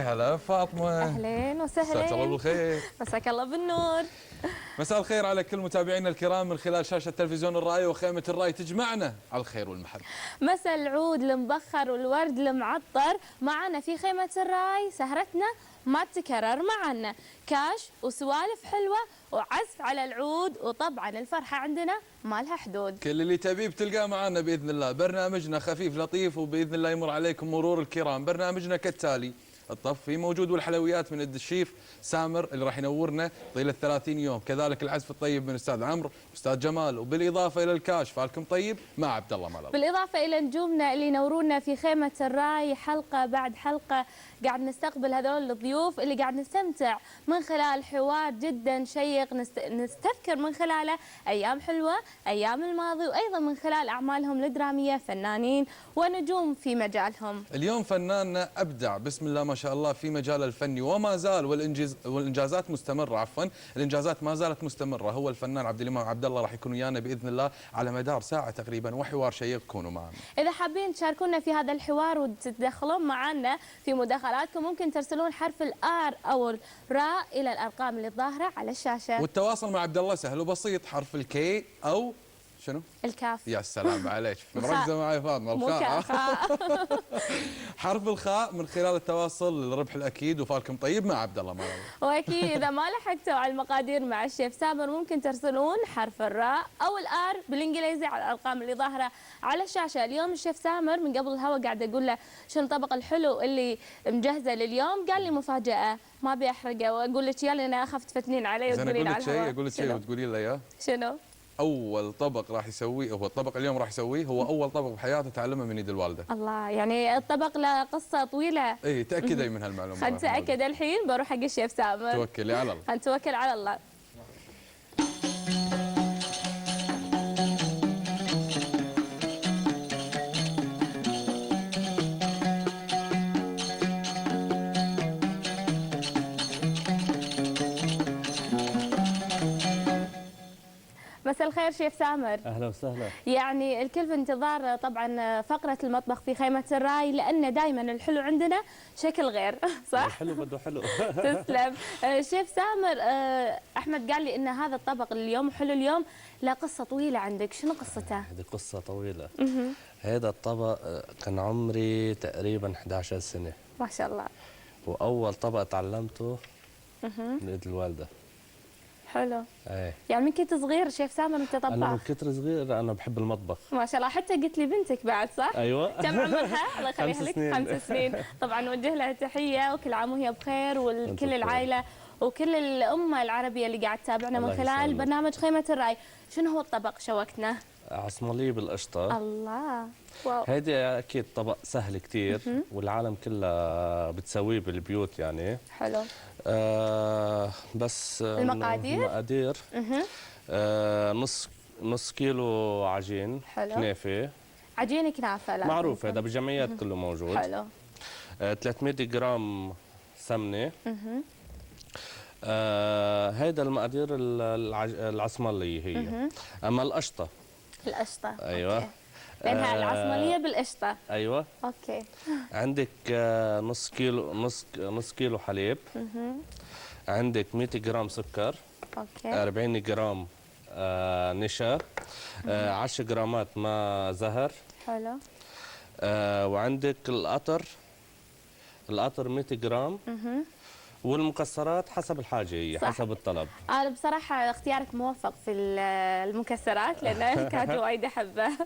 هلا فاطمة. أهلين وسهلين. مساك الله بالخير. مساك الله بالنور. مساء الخير على كل متابعينا الكرام من خلال شاشة تلفزيون الرأي وخيمة الرأي تجمعنا على الخير والمحبة. مساء العود المبخر والورد المعطر معنا في خيمة الرأي، سهرتنا ما تكرر معنا، كاش وسوالف حلوة وعزف على العود، وطبعا الفرحة عندنا ما لها حدود. كل اللي تبيه بتلقاه معنا بإذن الله. برنامجنا خفيف لطيف وبإذن الله يمر عليكم مرور الكرام. برنامجنا كالتالي: الطف في موجود والحلويات من الشيف سامر اللي راح ينورنا طيله 30 يوم، كذلك العزف الطيب من استاذ عمرو واستاذ جمال، وبالاضافه الى الكاش فالكم طيب مع عبد الله مال الله. بالاضافه الى نجومنا اللي ينورونا في خيمه الراي حلقه بعد حلقه، قاعد نستقبل هذول الضيوف اللي قاعد نستمتع من خلال حوار جدا شيق نستذكر من خلاله ايام حلوه، ايام الماضي، وايضا من خلال اعمالهم الدراميه، فنانين ونجوم في مجالهم. اليوم فناننا ابدع بسم الله ما شاء الله في مجاله الفني وما زال، والانجازات مستمره، عفوا الانجازات ما زالت مستمره. هو الفنان عبد الإمام عبد الله راح يكون ويانا باذن الله على مدار ساعه تقريبا، وحوار شيق. كونوا معنا. اذا حابين تشاركونا في هذا الحوار وتتدخلون معنا في مداخلاتكم، ممكن ترسلون حرف الآر او الراء الى الارقام اللي ظاهره على الشاشه. والتواصل مع عبد الله سهل وبسيط، حرف الكي او شنو؟ الكاف. يا سلام عليك، مركزه معي فاطمه. الخاء. حرف الخاء من خلال التواصل للربح الاكيد وفالكم طيب مع عبد الله مال الله. واكيد اذا ما لحقتوا على المقادير مع الشيف سامر، ممكن ترسلون حرف الراء او الار بالانجليزي على الارقام اللي ظاهره على الشاشه. اليوم الشيف سامر من قبل الهوا قاعده اقول له شنو الطبق الحلو اللي مجهزه لليوم، قال لي مفاجاه ما ابي احرقه واقول لك يا لان اخاف تفتنين علي وتقولين على الهواء. اقول لك شيء وتقولي لي اياه. شنو؟ اول طبق راح يسويه، هو الطبق اليوم راح يسويه هو اول طبق بحياته تعلمه من يد الوالده. الله، يعني الطبق له قصه طويله. اي تاكدي من هالمعلومه. خلينا نتاكد الحين، بروح حق الشيف سامر. توكلي على الله. نتوكل على الله. مساء الخير شيف سامر. اهلا وسهلا. يعني الكل في انتظار طبعا فقره المطبخ في خيمه الراي، لان دائما الحلو عندنا شكل غير، صح؟ الحلو بده حلو. تسلم. شيف سامر، احمد قال لي ان هذا الطبق اليوم حلو اليوم له قصه طويله عندك، شنو قصته؟ هذه قصه طويله. هذا الطبق كان عمري تقريبا 11 سنه. ما شاء الله. واول طبق تعلمته من ايد الوالده. حلو. ايه يعني من كنت صغير شيف سامر انت طباخ؟ انا من كثر صغير انا بحب المطبخ. ما شاء الله، حتى قلت لي بنتك بعد، صح؟ ايوه. كم عمرها؟ الله يخليها 5 لك. سنين. 5 سنين. طبعا نوجه لها تحيه وكل عام وهي بخير، وكل العائله وكل الامه العربيه اللي قاعد تتابعنا من خلال برنامج خيمه الراي. شنو هو الطبق شوقتنا؟ عصمليه بالقشطه. الله، واو. هيدي اكيد طبق سهل كثير والعالم كلها بتسويه بالبيوت يعني. حلو. بس المقادير نص كيلو عجين. حلو. كنافه. عجين كنافه معروف هذا بالجمعيات كله موجود. حلو. 300 جرام سمنه. هيدا المقادير العصمليه هي. اما القشطه. القشطه. ايوه. أوكي. لانها العصمليه بالقشطه. ايوه. اوكي. عندك نص كيلو حليب. عندك 100 جرام سكر. اوكي. 40 جرام نشا. 10 جرامات ماء زهر. حلو. وعندك القطر 100 جرام. والمكسرات حسب الحاجه هي، صح. حسب الطلب. انا بصراحه اختيارك موفق في المكسرات، لان كانت وايد احبها.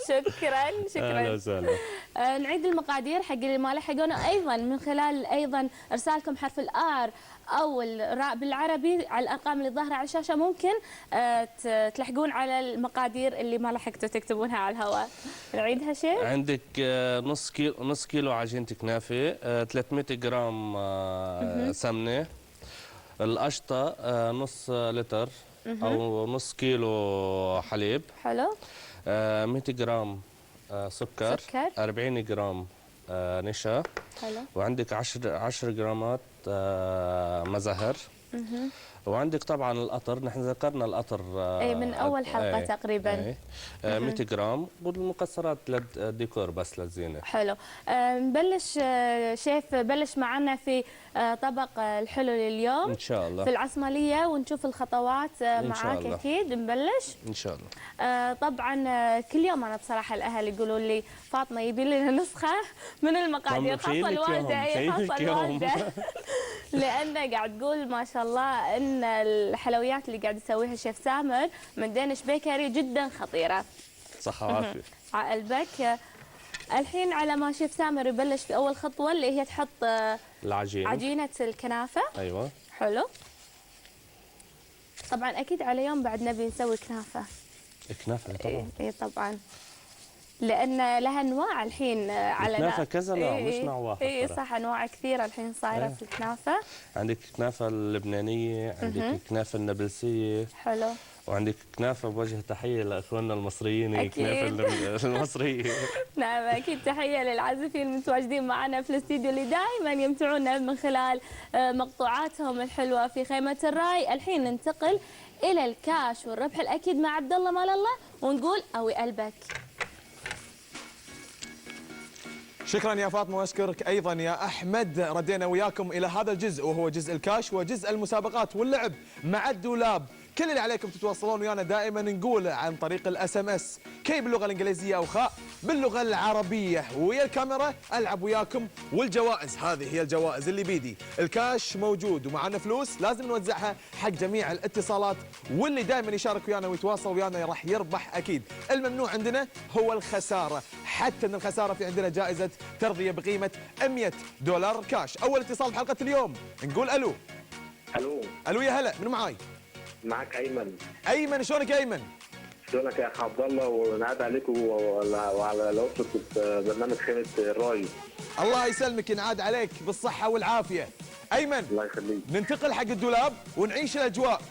شكرا. اهلا وسهلا. نعيد المقادير حق اللي ما لحقونا، ايضا من خلال ايضا ارسالكم حرف الار او الراء بالعربي على الارقام اللي ظاهره على الشاشه، ممكن تلحقون على المقادير اللي ما لحقتوا تكتبونها على الهواء. نعيدها شيء. عندك نص كيلو عجينه كنافه. 300 جرام سمنه. القشطه نص لتر او نص كيلو حليب. حلو. 100 جرام سكر. 40 جرام نشا. حلو. وعندك 10 جرامات مزهر. وعندك طبعا القطر، نحن ذكرنا القطر اي من اول حلقه تقريبا. 100 جرام، والمكسرات للديكور بس للزينه. حلو. نبلش شيف، بلش معنا في طبق الحلو لليوم ان شاء الله في العصماليه، ونشوف الخطوات معاك. اكيد نبلش ان شاء الله. طبعا كل يوم انا بصراحه الاهل يقولوا لي فاطمه يبي لنا نسخه من المقادير، خاصه الوالده. اي خاصه الوالده لان قاعد تقول ما شاء الله ان الحلويات اللي قاعد يسويها الشيف سامر من دينش بيكري جدا خطيره. صحه وعافيه. قلبك. الحين على ما شيف سامر يبلش في اول خطوه اللي هي تحط العجين، عجينه الكنافه. ايوه حلو. طبعا اكيد على يوم بعد نبي نسوي كنافه. كنافه طبعا. اي طبعا، لان لها انواع الحين على كنافه كذا نوع، مش نوع واحد. اي صح، انواع كثيره الحين صايره في الكنافه. عندك كنافه اللبنانيه، عندك كنافه النابلسيه. حلو. وعندك كنافه، بوجه تحيه لاخواننا المصريين، أكيد. كنافه المصريه. نعم اكيد، تحيه للعازفين المتواجدين معنا في الاستديو اللي دائما يمتعونا من خلال مقطوعاتهم الحلوه في خيمه الراي. الحين ننتقل الى الكاش والربح الاكيد مع عبد الله مال الله، ونقول اوي قلبك. شكرا يا فاطمه، واشكرك ايضا يا احمد. ردينا وياكم الى هذا الجزء وهو جزء الكاش وجزء المسابقات واللعب مع الدولاب. كل اللي عليكم تتواصلون ويانا دائما نقول عن طريق الاس ام اس، كي باللغه الانجليزيه او خاء باللغه العربيه. ويا الكاميرا العب وياكم. والجوائز هذه هي الجوائز اللي بيدي. الكاش موجود ومعنا فلوس لازم نوزعها حق جميع الاتصالات، واللي دائما يشارك ويانا ويتواصل ويانا راح يربح اكيد. الممنوع عندنا هو الخساره، حتى ان الخساره في عندنا جائزه ترضيه بقيمه $100 كاش. اول اتصال بحلقه اليوم، نقول الو. الو. الو يا هلا، من معاي؟ معك ايمن. ايمن، شلونك يا ايمن؟ شلونك يا اخ عبد الله، ونعاد عليكم وعلى لوصة برنامج خيمة الراي. الله يسلمك، ينعاد عليك بالصحة والعافية. أيمن الله يخليك. ننتقل حق الدولاب ونعيش الأجواء.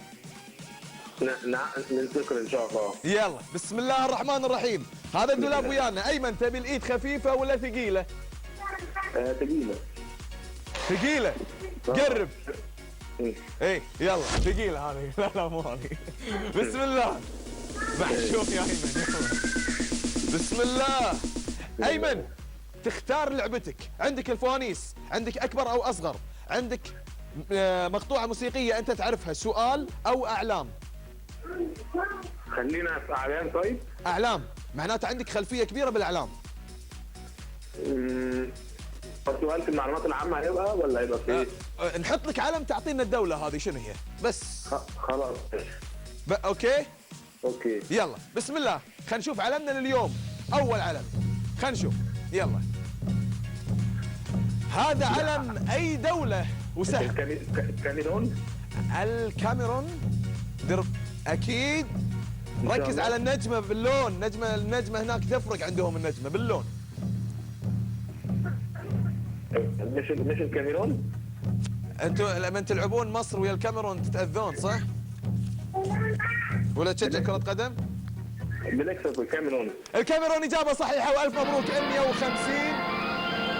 ننتقل إن شاء الله. يلا بسم الله الرحمن الرحيم. هذا الدولاب ويانا. أيمن تبي الإيد خفيفة ولا ثقيلة؟ ثقيلة. ثقيلة. قرب. ايه يلا ثقيلة هذه. لا لا مو هذه. بسم الله. محشوف يا أيمن. يلا. بسم الله. أيمن تختار لعبتك. عندك الفوانيس، عندك أكبر أو أصغر، عندك مقطوعة موسيقية أنت تعرفها، سؤال أو أعلام. خلينا في أعلام. طيب أعلام معناته عندك خلفية كبيرة بالأعلام. سؤال في المعلومات العامة هيبقى ولا هيبقى في نحط لك علم تعطينا الدولة هذه شنو هي بس. خلاص. أوكي اوكي يلا بسم الله. خلينا نشوف علمنا لليوم. أول علم خلينا نشوف. يلا هذا علم أي دولة وسهل. الكاميرون. الكاميرون. أكيد. ركز على النجمة باللون. النجمة هناك تفرق عندهم، النجمة باللون. مش الكاميرون. انتوا لما تلعبون مصر ويا الكاميرون تتأذون صح؟ ولا تشجع كرة قدم؟ بنكسب الكاميرون. الكاميرون إجابة صحيحة وألف مبروك.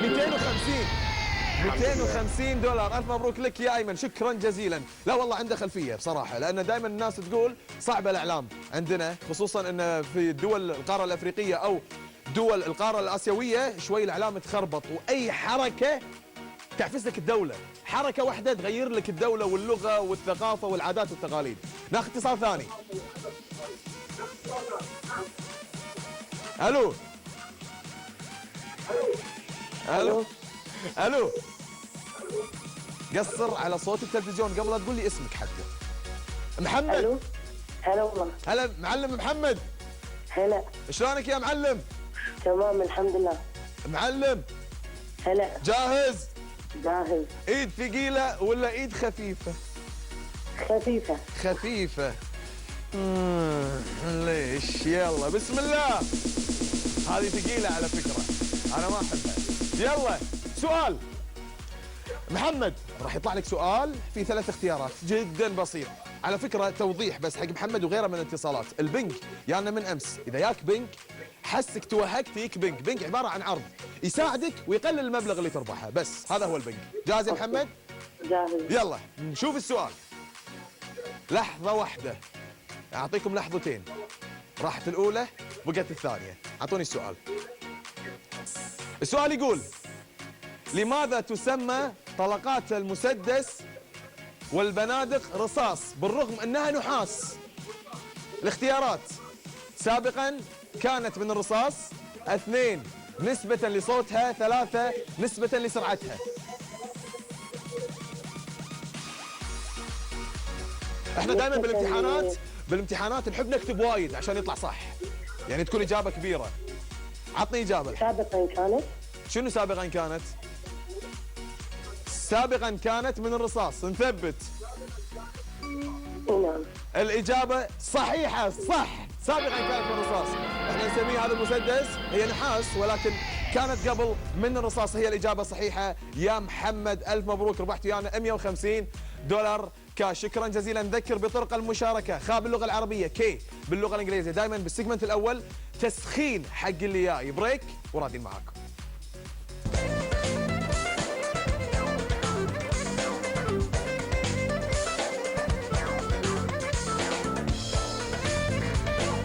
250 دولار. ألف مبروك لك يا أيمن، شكرا جزيلا. لا والله عنده خلفية بصراحة، لأن دائما الناس تقول صعبة الأعلام عندنا، خصوصا أن في دول القارة الأفريقية أو دول القارة الآسيوية شوي الأعلام تخربط، وأي حركة تعفس لك الدولة، حركة واحدة تغير لك الدولة واللغة والثقافة والعادات والتقاليد. ناخذ اتصال ثاني. الو الو الو. قصر على صوت التلفزيون قبل لا تقول لي اسمك حتى. محمد. الو. هلا والله. هلا معلم محمد. هلا. شلونك يا معلم؟ تمام الحمد لله. معلم. هلا. جاهز؟ جاهز. ايد ثقيلة ولا ايد خفيفة؟ خفيفة. خفيفة. ليش؟ يلا بسم الله. هذه ثقيلة على فكرة، أنا ما أحبها. يلا سؤال. محمد راح يطلع لك سؤال في 3 اختيارات جدا بسيط. على فكرة توضيح بس حق محمد وغيره من الاتصالات، البنك يانا من أمس، إذا ياك بنك حسك توهقت يك بنك. بنك عبارة عن عرض يساعدك ويقلل المبلغ اللي تربحه، بس هذا هو البنك. جاهز يا محمد؟ جاهز. يلا نشوف السؤال. لحظة واحدة، أعطيكم لحظتين، راحت الأولى بقت الثانية. أعطوني السؤال. السؤال يقول: لماذا تسمى طلقات المسدس والبنادق رصاص بالرغم أنها نحاس؟ الاختيارات: سابقا كانت من الرصاص، 2 نسبة لصوتها، 3 نسبة لسرعتها. احنا دائما بالامتحانات نحب نكتب وايد عشان يطلع صح، يعني تكون اجابه كبيره. عطني اجابه. سابقا كانت. شنو سابقا كانت؟ سابقا كانت من الرصاص، نثبت. نعم. الاجابه صحيحه، صح، سابقا كانت من الرصاص. احنا نسميه هذا المسدس هي نحاس ولكن كانت قبل من الرصاص. هي الاجابه صحيحه يا محمد، الف مبروك، ربحت ويانا 150 دولار كاش. شكرا جزيلا. نذكر بطرق المشاركه: خ باللغه العربيه، كي باللغه الانجليزيه. دائما بالسيجمنت الاول تسخين حق اللي جاي. بريك ورادين معاكم.